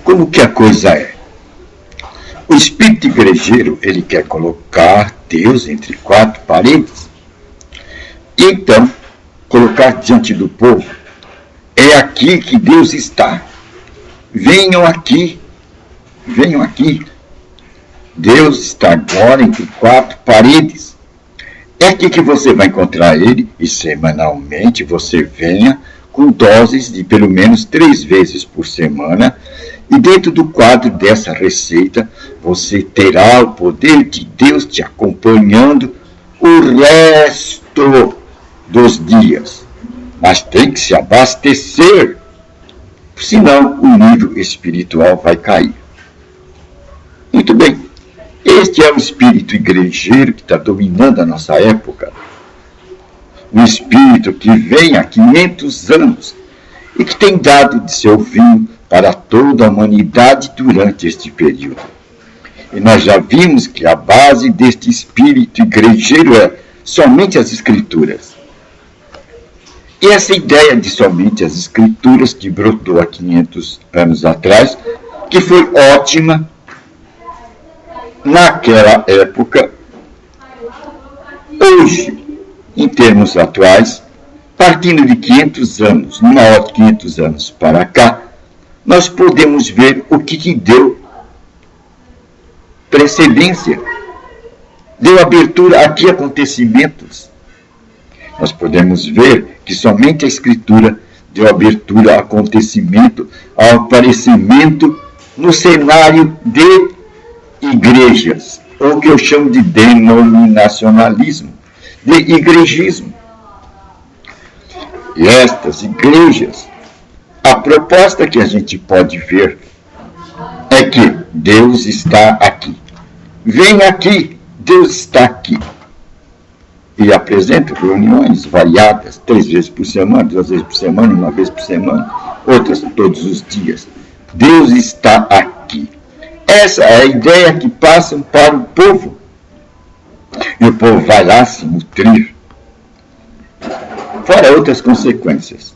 como que a coisa é? O espírito igrejeiro, ele quer colocar Deus entre quatro paredes. E então, colocar diante do povo, é aqui que Deus está. Venham aqui, venham aqui. Deus está agora entre quatro paredes. É aqui que você vai encontrar Ele, e semanalmente você venha com doses de pelo menos 3 vezes por semana, e dentro do quadro dessa receita, você terá o poder de Deus te acompanhando o resto dos dias. Mas tem que se abastecer, senão o nível espiritual vai cair. Muito bem, este é o espírito igrejeiro que está dominando a nossa época. Um espírito que vem há 500 anos e que tem dado de seu vinho para toda a humanidade durante este período. E nós já vimos que a base deste espírito igrejeiro é somente as Escrituras. E essa ideia de somente as Escrituras, que brotou há 500 anos atrás, que foi ótima naquela época, hoje, em termos atuais, partindo de 500 anos, numa hora de 500 anos para cá, nós podemos ver o que deu precedência, deu abertura a que acontecimentos. Nós podemos ver que somente a Escritura deu abertura a acontecimento, ao aparecimento no cenário de igrejas, ou que eu chamo de denominacionalismo, de igrejismo. E estas igrejas, a proposta que a gente pode ver é que Deus está aqui. Vem aqui, Deus está aqui. E apresenta reuniões variadas, 3 vezes por semana, 2 vezes por semana, 1 vez por semana, outras todos os dias. Deus está aqui. Essa é a ideia que passam para o povo. E o povo vai lá se nutrir. Fora outras consequências,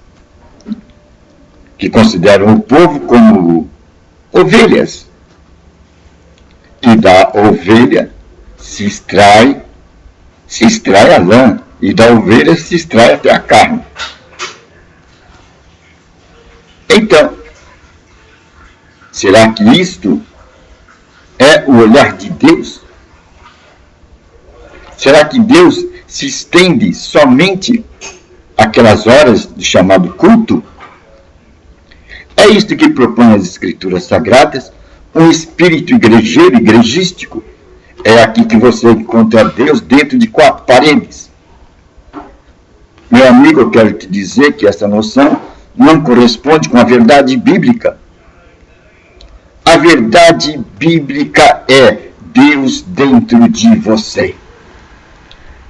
que consideram o povo como ovelhas. E da ovelha se extrai a lã, e da ovelha se extrai até a carne. Então, será que isto é o olhar de Deus? Será que Deus se estende somente àquelas horas de chamado culto? É isto que propõe as Escrituras Sagradas, um espírito igrejeiro, igrejístico. É aqui que você encontra Deus dentro de 4 paredes. Meu amigo, eu quero te dizer que essa noção não corresponde com a verdade bíblica. A verdade bíblica é Deus dentro de você.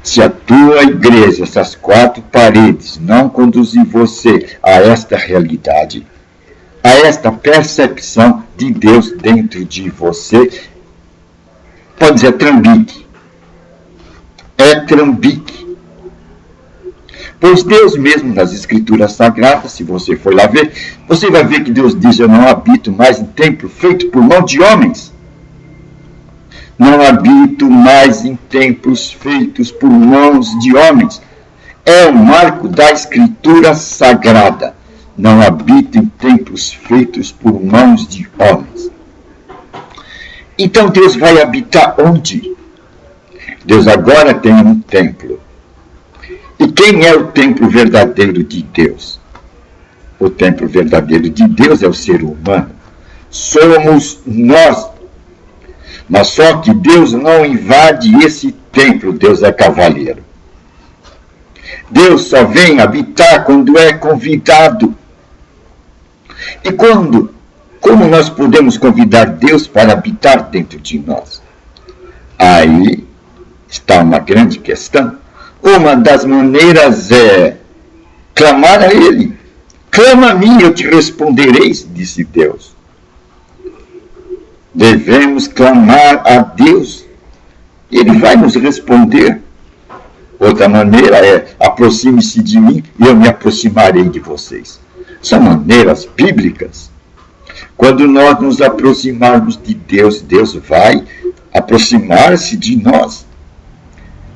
Se a tua igreja, essas 4 paredes, não conduzir você a esta realidade, a esta percepção de Deus dentro de você, pode dizer trambique. É trambique. Pois Deus mesmo nas Escrituras Sagradas, se você for lá ver, você vai ver que Deus diz: eu não habito mais em templo feito por mão de homens. Não habito mais em templos feitos por mãos de homens. É o marco da Escritura Sagrada. Não habito em templos feitos por mãos de homens. Então Deus vai habitar onde? Deus agora tem um templo. E quem é o templo verdadeiro de Deus? O templo verdadeiro de Deus é o ser humano. Somos nós. Mas só que Deus não invade esse templo. Deus é cavalheiro. Deus só vem habitar quando é convidado. E como nós podemos convidar Deus para habitar dentro de nós? Aí está uma grande questão. Uma das maneiras é clamar a Ele. Clama a mim, eu te responderei, disse Deus. Devemos clamar a Deus. Ele vai nos responder. Outra maneira é: aproxime-se de mim e eu me aproximarei de vocês. São maneiras bíblicas. Quando nós nos aproximarmos de Deus, Deus vai aproximar-se de nós.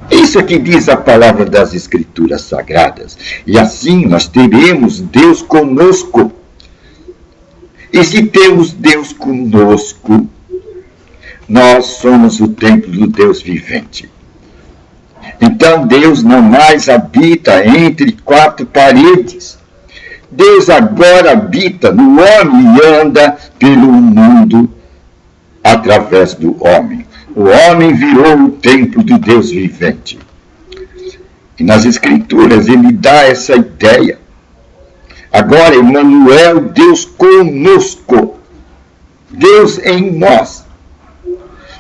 Isso é que diz a palavra das Escrituras Sagradas. E assim nós teremos Deus conosco. E se temos Deus conosco, nós somos o templo do Deus vivente. Então Deus não mais habita entre quatro paredes. Deus agora habita no homem e anda pelo mundo através do homem. O homem virou o templo do Deus vivente. E nas Escrituras ele dá essa ideia. Agora, Emmanuel, Deus conosco. Deus em nós.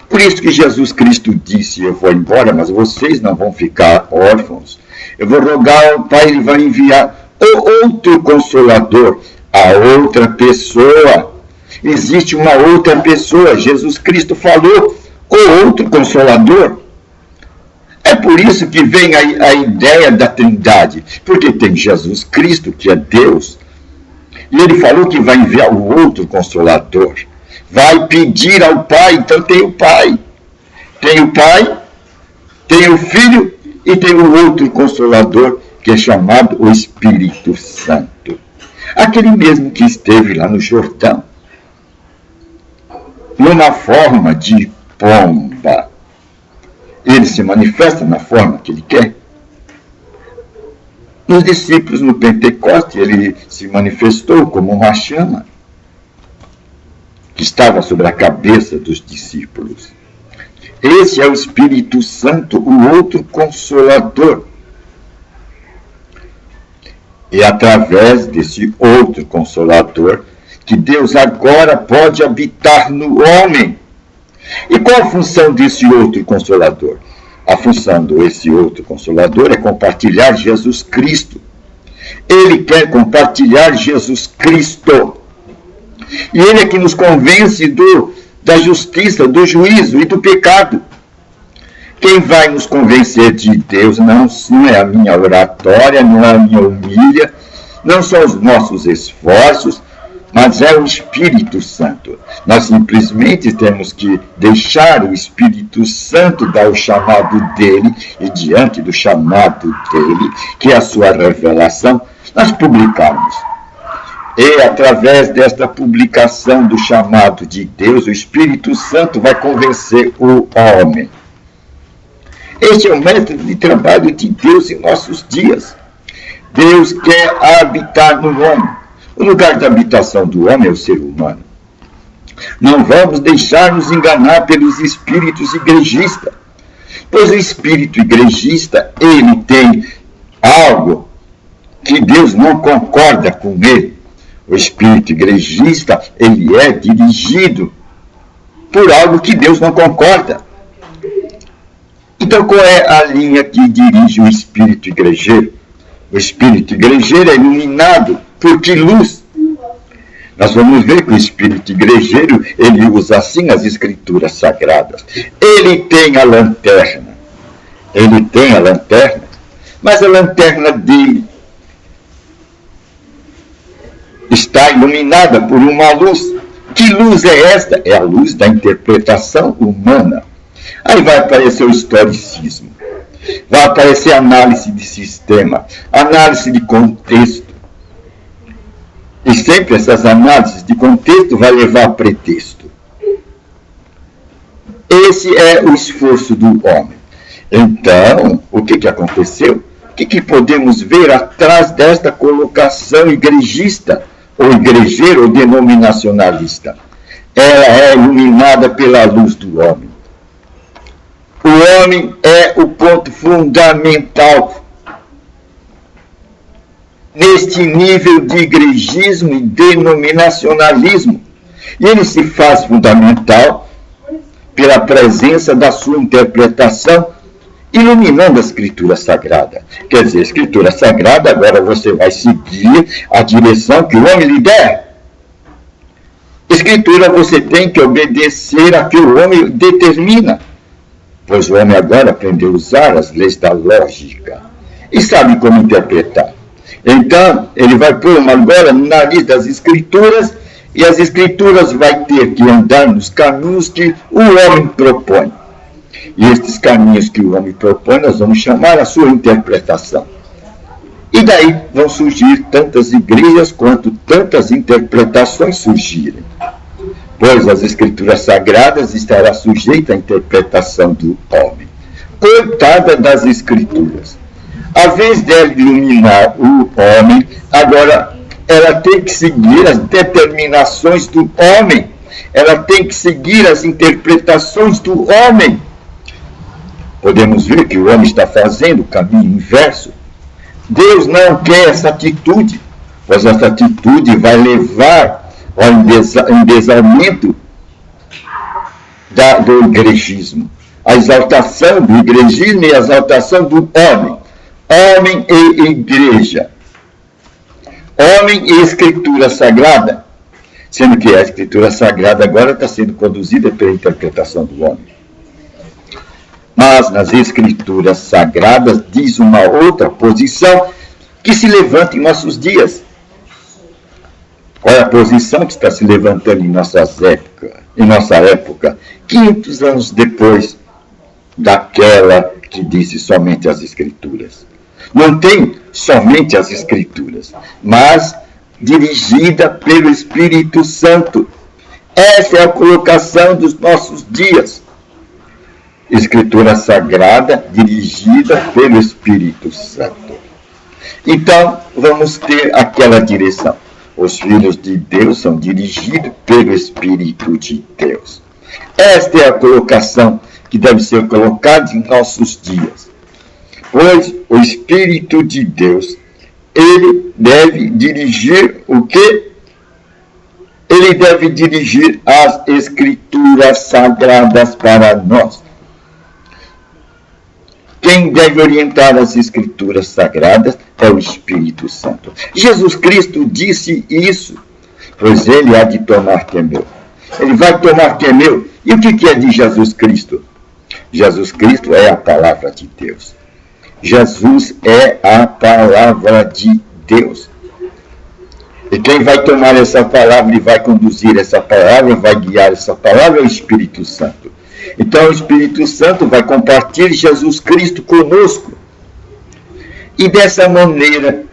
Por isso que Jesus Cristo disse, eu vou embora, mas vocês não vão ficar órfãos. Eu vou rogar ao Pai, ele vai enviar o outro Consolador, a outra pessoa. Existe uma outra pessoa, Jesus Cristo falou, o outro Consolador. É por isso que vem a ideia da Trindade, porque tem Jesus Cristo, que é Deus, e ele falou que vai enviar o outro Consolador. Vai pedir ao Pai, então tem o Pai. Tem o Pai, tem o Filho e tem o outro Consolador, que é chamado o Espírito Santo. Aquele mesmo que esteve lá no Jordão, numa forma de pomba. Ele se manifesta na forma que ele quer. Nos discípulos no Pentecoste, ele se manifestou como uma chama que estava sobre a cabeça dos discípulos. Esse é o Espírito Santo, o outro Consolador. E através desse outro Consolador, que Deus agora pode habitar no homem. E qual a função desse outro Consolador? A função desse outro Consolador é compartilhar Jesus Cristo. Ele quer compartilhar Jesus Cristo. E ele é que nos convence da justiça, do juízo e do pecado. Quem vai nos convencer de Deus não é a minha oratória, não é a minha humilha, não são os nossos esforços, mas é o Espírito Santo. Nós simplesmente temos que deixar o Espírito Santo dar o chamado dele, e diante do chamado dele, que é a sua revelação, nós publicarmos. E através desta publicação do chamado de Deus, o Espírito Santo vai convencer o homem. Este é o método de trabalho de Deus em nossos dias. Deus quer habitar no homem. O lugar da habitação do homem é o ser humano. Não vamos deixar nos enganar pelos espíritos igrejistas, pois o espírito igrejista, ele tem algo que Deus não concorda com ele. O espírito igrejista, ele é dirigido por algo que Deus não concorda. Então, qual é a linha que dirige o espírito igrejeiro? O espírito igrejeiro é iluminado por que luz? Nós vamos ver que o espírito igrejeiro, ele usa assim as Escrituras Sagradas. Ele tem a lanterna. Mas a lanterna dele está iluminada por uma luz. Que luz é esta? É a luz da interpretação humana. Aí vai aparecer o historicismo. Vai aparecer análise de sistema, análise de contexto. E sempre essas análises de contexto vai levar a pretexto. Esse é o esforço do homem. Então, o que aconteceu? O que podemos ver atrás desta colocação igrejista, ou igrejeira, ou denominacionalista? Ela é iluminada pela luz do homem. O homem é o ponto fundamental neste nível de igrejismo e denominacionalismo. E ele se faz fundamental pela presença da sua interpretação, iluminando a Escritura Sagrada. Quer dizer, a Escritura Sagrada, agora você vai seguir a direção que o homem lhe der. Escritura, você tem que obedecer a que o homem determina. Pois o homem agora aprendeu a usar as leis da lógica e sabe como interpretar. Então, ele vai pôr agora no nariz das Escrituras E as Escrituras vai ter que andar nos caminhos que o homem propõe. E estes caminhos que o homem propõe, nós vamos chamar a sua interpretação. E daí vão surgir tantas igrejas quanto tantas interpretações surgirem. Pois as Escrituras Sagradas estará sujeita à interpretação do homem. Coitada das Escrituras. A vez dela iluminar o homem, agora ela tem que seguir as determinações do homem. Ela tem que seguir as interpretações do homem. Podemos ver que o homem está fazendo o caminho inverso. Deus não quer essa atitude, pois essa atitude vai levar ao endesamento do igrejismo. A exaltação do igrejismo e a exaltação do homem. Homem e igreja. Homem e Escritura Sagrada. Sendo que a Escritura Sagrada agora está sendo conduzida pela interpretação do homem. Mas nas Escrituras Sagradas diz uma outra posição que se levanta em nossos dias. Qual é a posição que está se levantando em nossa época? 500 anos depois daquela que disse somente as Escrituras. Não tem somente as Escrituras, mas dirigida pelo Espírito Santo. Essa é a colocação dos nossos dias. Escritura Sagrada dirigida pelo Espírito Santo. Então, vamos ter aquela direção. Os filhos de Deus são dirigidos pelo Espírito de Deus. Esta é a colocação que deve ser colocada em nossos dias. Pois o Espírito de Deus, ele deve dirigir o quê? Ele deve dirigir as Escrituras Sagradas para nós. Quem deve orientar as Escrituras Sagradas é o Espírito Santo. Jesus Cristo disse isso, pois ele há de tomar que é meu. Ele vai tomar que é meu. E o que é de Jesus Cristo? Jesus Cristo é a palavra de Deus. Jesus é a palavra de Deus. E quem vai tomar essa palavra e vai conduzir essa palavra, vai guiar essa palavra é o Espírito Santo. Então o Espírito Santo vai compartilhar Jesus Cristo conosco. E dessa maneira,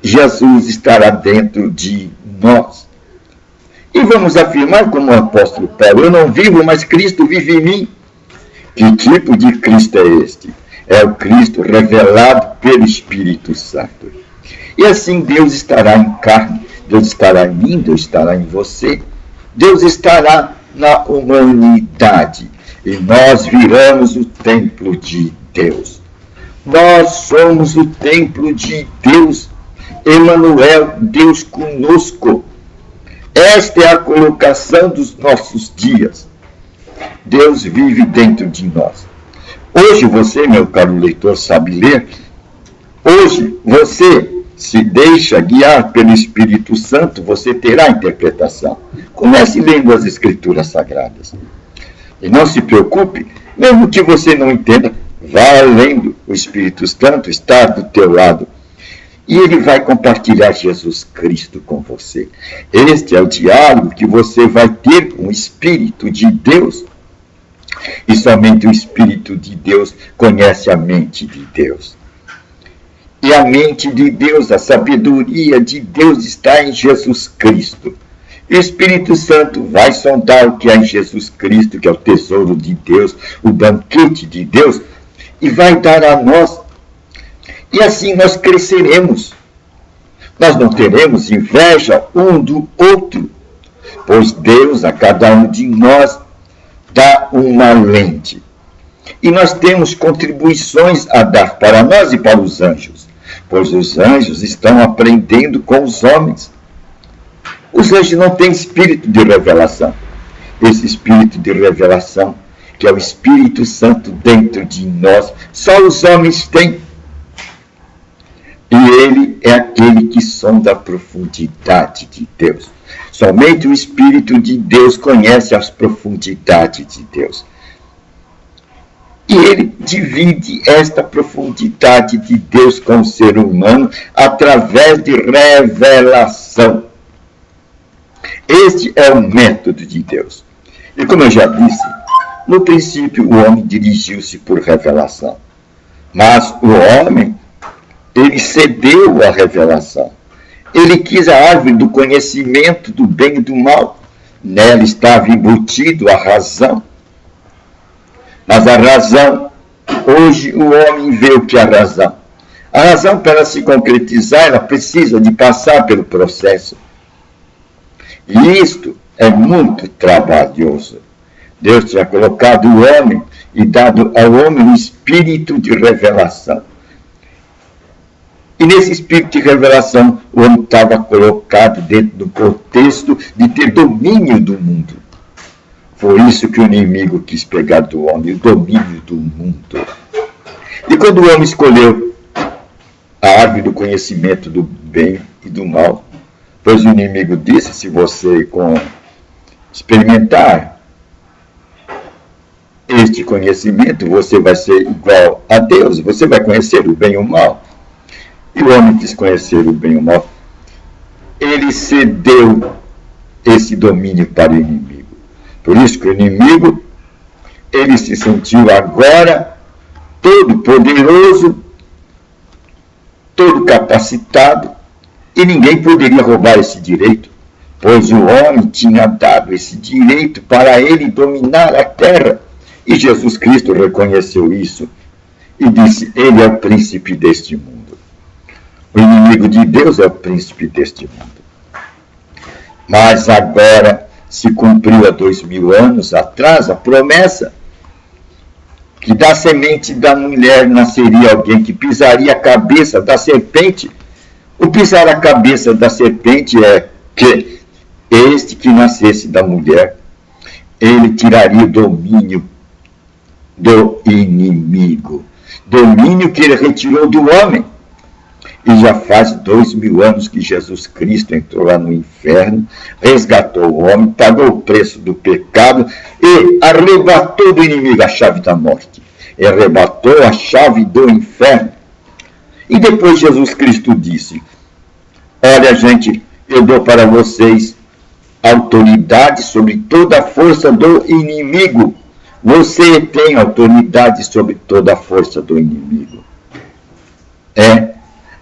Jesus estará dentro de nós. E vamos afirmar como o apóstolo Paulo, eu não vivo, mas Cristo vive em mim. Que tipo de Cristo é este? É o Cristo revelado pelo Espírito Santo. E assim Deus estará em carne, Deus estará em mim, Deus estará em você. Deus estará na humanidade. E nós viramos o templo de Deus. Nós somos o templo de Deus. Emmanuel, Deus conosco. Esta é a colocação dos nossos dias. Deus vive dentro de nós. Hoje você, meu caro leitor, sabe ler. Hoje você se deixa guiar pelo Espírito Santo, você terá interpretação. Comece lendo as Escrituras Sagradas. E não se preocupe, mesmo que você não entenda, vá lendo. O Espírito Santo está do teu lado. E ele vai compartilhar Jesus Cristo com você. Este é o diálogo que você vai ter com o Espírito de Deus. E somente o Espírito de Deus conhece a mente de Deus. E a mente de Deus, a sabedoria de Deus está em Jesus Cristo. O Espírito Santo vai sondar o que há em Jesus Cristo, que é o tesouro de Deus, o banquete de Deus, e vai dar a nós. E assim nós cresceremos. Nós não teremos inveja um do outro, pois Deus a cada um de nós dá uma lente. E nós temos contribuições a dar para nós e para os anjos, pois os anjos estão aprendendo com os homens. Os anjos não têm espírito de revelação. Esse espírito de revelação, que é o Espírito Santo dentro de nós, só os homens têm. E ele é aquele que sonda a profundidade de Deus. Somente o Espírito de Deus conhece as profundidades de Deus. E ele divide esta profundidade de Deus com o ser humano através de revelação. Este é o método de Deus. E como eu já disse, no princípio o homem dirigiu-se por revelação. Mas o homem, ele cedeu à revelação. Ele quis a árvore do conhecimento do bem e do mal. Nela estava embutido a razão. Mas a razão, hoje o homem vê o que é a razão. A razão, para se concretizar, ela precisa de passar pelo processo. E isto é muito trabalhoso. Deus tinha colocado o homem e dado ao homem um espírito de revelação. E nesse espírito de revelação, o homem estava colocado dentro do contexto de ter domínio do mundo. Foi isso que o inimigo quis pegar do homem, o domínio do mundo. E quando o homem escolheu a árvore do conhecimento do bem e do mal, pois o inimigo disse, se você experimentar este conhecimento, você vai ser igual a Deus, você vai conhecer o bem e o mal. E o homem quis conhecer o bem e o mal. Ele cedeu esse domínio para o inimigo. Por isso que o inimigo, ele se sentiu agora todo poderoso, todo capacitado, e ninguém poderia roubar esse direito, pois o homem tinha dado esse direito para ele dominar a terra. E Jesus Cristo reconheceu isso e disse, ele é o príncipe deste mundo. O inimigo de Deus é o príncipe deste mundo. Mas agora se cumpriu há 2000 anos atrás a promessa que da semente da mulher nasceria alguém que pisaria a cabeça da serpente. O pisar a cabeça da serpente é que este que nascesse da mulher, ele tiraria o domínio do inimigo. Domínio que ele retirou do homem. E já faz 2000 anos que Jesus Cristo entrou lá no inferno, resgatou o homem, pagou o preço do pecado e arrebatou do inimigo a chave da morte. E arrebatou a chave do inferno. E depois Jesus Cristo disse, olha gente, eu dou para vocês autoridade sobre toda a força do inimigo. Você tem autoridade sobre toda a força do inimigo.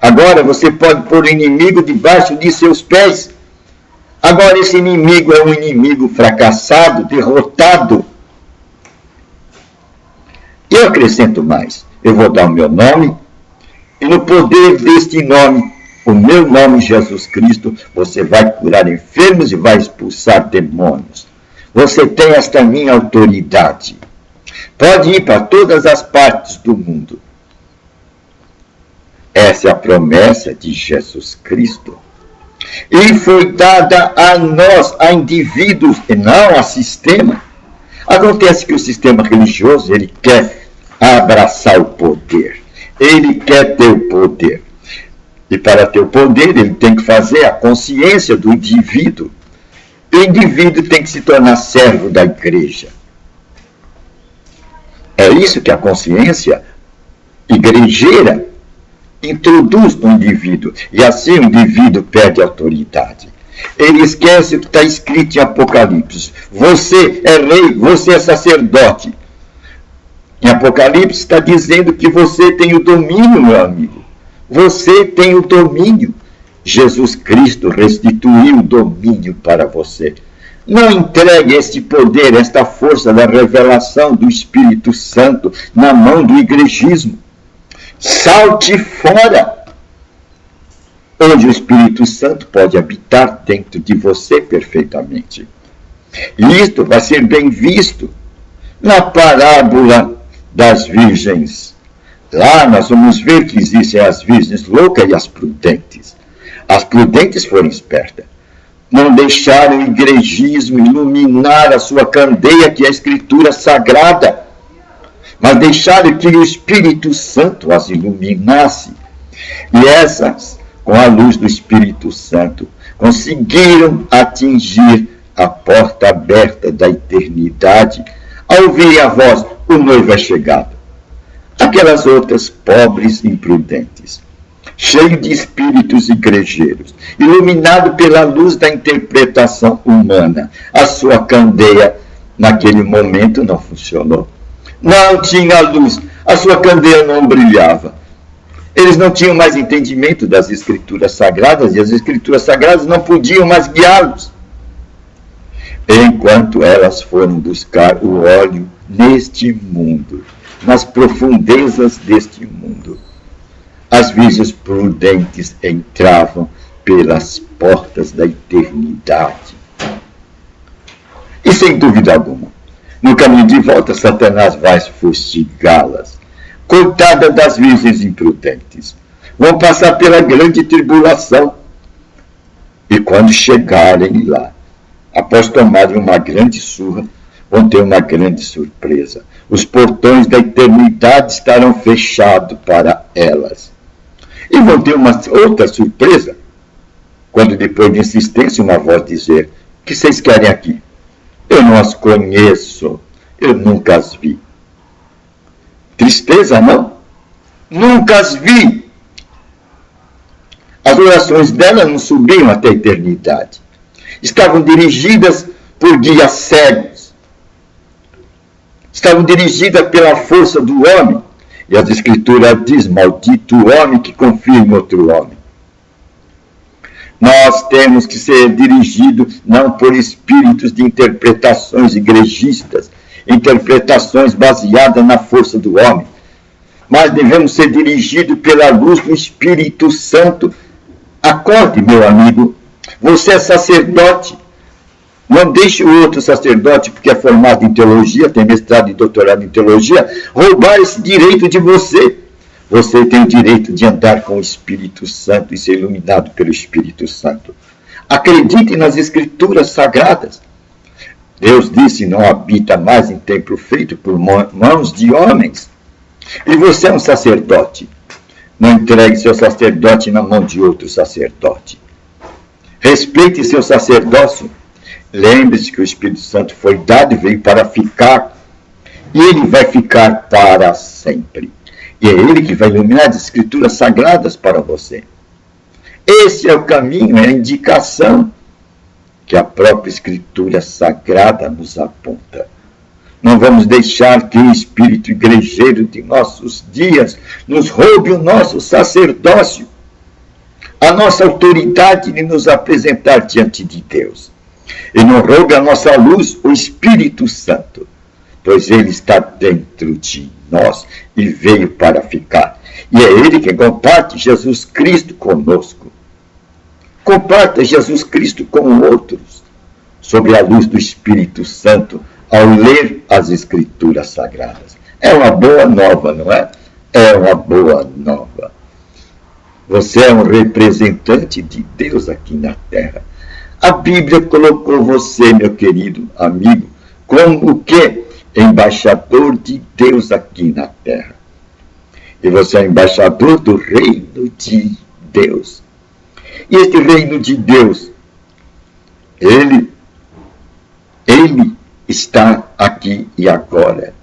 Agora você pode pôr o inimigo debaixo de seus pés. Agora esse inimigo é um inimigo fracassado, derrotado. E eu acrescento mais. Eu vou dar o meu nome. E no poder deste nome, o meu nome, Jesus Cristo, você vai curar enfermos e vai expulsar demônios. Você tem esta minha autoridade. Pode ir para todas as partes do mundo. Essa é a promessa de Jesus Cristo. E foi dada a nós, a indivíduos, e não a sistema. Acontece que o sistema religioso, ele quer abraçar o poder. Ele quer ter o poder. E para ter o poder, ele tem que fazer a consciência do indivíduo. O indivíduo tem que se tornar servo da igreja. É isso que a consciência igrejeira introduz no indivíduo. E assim o indivíduo perde autoridade. Ele esquece o que está escrito em Apocalipse. Você é rei, você é sacerdote. Em Apocalipse está dizendo que você tem o domínio, meu amigo. Você tem o domínio. Jesus Cristo restituiu o domínio para você. Não entregue este poder, esta força da revelação do Espírito Santo na mão do igrejismo. Salte fora, onde o Espírito Santo pode habitar dentro de você perfeitamente. E isto vai ser bem visto na parábola das virgens. Lá nós vamos ver que existem as virgens loucas e as prudentes. As prudentes foram espertas. Não deixaram o igrejismo iluminar a sua candeia, que é a Escritura Sagrada, mas deixaram que o Espírito Santo as iluminasse. E essas, com a luz do Espírito Santo, conseguiram atingir a porta aberta da eternidade, ao ouvir a voz, o noivo é chegado. Aquelas outras pobres imprudentes, cheio de espíritos igrejeiros, iluminado pela luz da interpretação humana. A sua candeia, naquele momento, não funcionou. Não tinha luz, a sua candeia não brilhava. Eles não tinham mais entendimento das Escrituras Sagradas, e as Escrituras Sagradas não podiam mais guiá-los. Enquanto elas foram buscar o óleo neste mundo, nas profundezas deste mundo, as virgens prudentes entravam pelas portas da eternidade. E sem dúvida alguma, no caminho de volta, Satanás vai fustigá-las. Coitada das virgens imprudentes, vão passar pela grande tribulação. E quando chegarem lá, após tomarem uma grande surra, vão ter uma grande surpresa. Os portões da eternidade estarão fechados para elas. E vão ter uma outra surpresa, quando depois de insistência uma voz dizer: o que vocês querem aqui? Eu não as conheço, eu nunca as vi. Tristeza, não? Nunca as vi. As orações dela não subiam até a eternidade. Estavam dirigidas por guias cegos. Estavam dirigidas pela força do homem. E as Escrituras dizem: maldito o homem que confia em outro homem. Nós temos que ser dirigidos não por espíritos de interpretações igrejistas, interpretações baseadas na força do homem, mas devemos ser dirigidos pela luz do Espírito Santo. Acorde, meu amigo, você é sacerdote. Não deixe o outro sacerdote, porque é formado em teologia, tem mestrado e doutorado em teologia, roubar esse direito de você. Você tem o direito de andar com o Espírito Santo e ser iluminado pelo Espírito Santo. Acredite nas Escrituras Sagradas. Deus disse: não habita mais em templo feito por mãos de homens. E você é um sacerdote. Não entregue seu sacerdote na mão de outro sacerdote. Respeite seu sacerdócio. Lembre-se que o Espírito Santo foi dado e veio para ficar. E ele vai ficar para sempre. E é ele que vai iluminar as Escrituras Sagradas para você. Esse é o caminho, é a indicação que a própria Escritura Sagrada nos aponta. Não vamos deixar que o espírito igrejeiro de nossos dias nos roube o nosso sacerdócio, a nossa autoridade de nos apresentar diante de Deus. E não roube a nossa luz, o Espírito Santo, pois ele está dentro de nós e veio para ficar. E é ele que comparte Jesus Cristo conosco. Comparta Jesus Cristo com outros, sob a luz do Espírito Santo, ao ler as Escrituras Sagradas. É uma boa nova, não é? É uma boa nova. Você é um representante de Deus aqui na Terra. A Bíblia colocou você, meu querido amigo, como o quê? Embaixador de Deus aqui na Terra. E você é embaixador do reino de Deus. E este reino de Deus, ele está aqui e agora.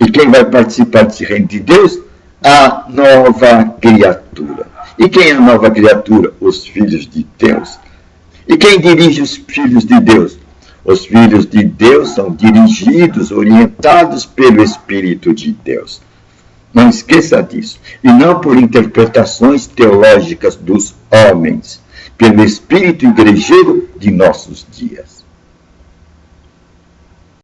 E quem vai participar desse reino de Deus? A nova criatura. E quem é a nova criatura? Os filhos de Deus. E quem dirige os filhos de Deus? Os filhos de Deus são dirigidos, orientados pelo Espírito de Deus. Não esqueça disso. E não por interpretações teológicas dos homens, pelo Espírito igrejeiro de nossos dias.